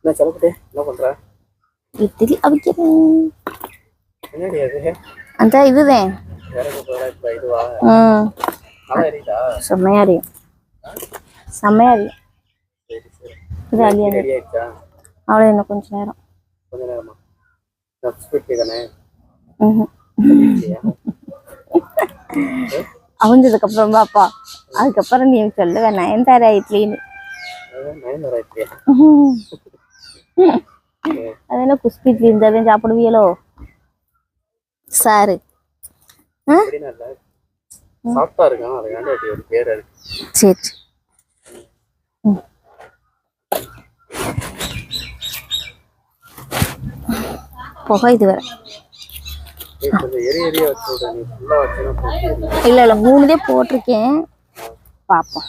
என்ன சொல்லப்பட்டே என்ன பண்ற? இட்லி அவிக்கிறேன். என்னடி அது? அந்த இதுதான் வேறக்கு போறா இப்ப இதுவா? நல்லா எரியுதா? செம்மையா எரியும். செம்மையா எரியும். சரி சரி. இது அழியா ரெடி ஆயிடுச்சா? அவ்வளோ இன்னும் கொஞ்ச நேரம். கொஞ்ச நேரமா? ஸ்பீட் தானே? அவிஞ்சதுக்கு அப்புறம் பாப்பா அதுக்கப்புறம் நீ சொல்லுவ நயன்தாரா இட்லின்னு. நயன்தாரா இட்லியா? அதெல்லாம் குஸ்பி இட்லி இருந்தாலும் சாப்பிடுவீங்களோ சாரு? சாப்பிட்டா இருக்கான் அதுக்காண்டி ஒரு பேர் இருக்கு. சரி புகை இது வேற. இல்ல 3 போட்டிருக்கேன் பாப்போம்.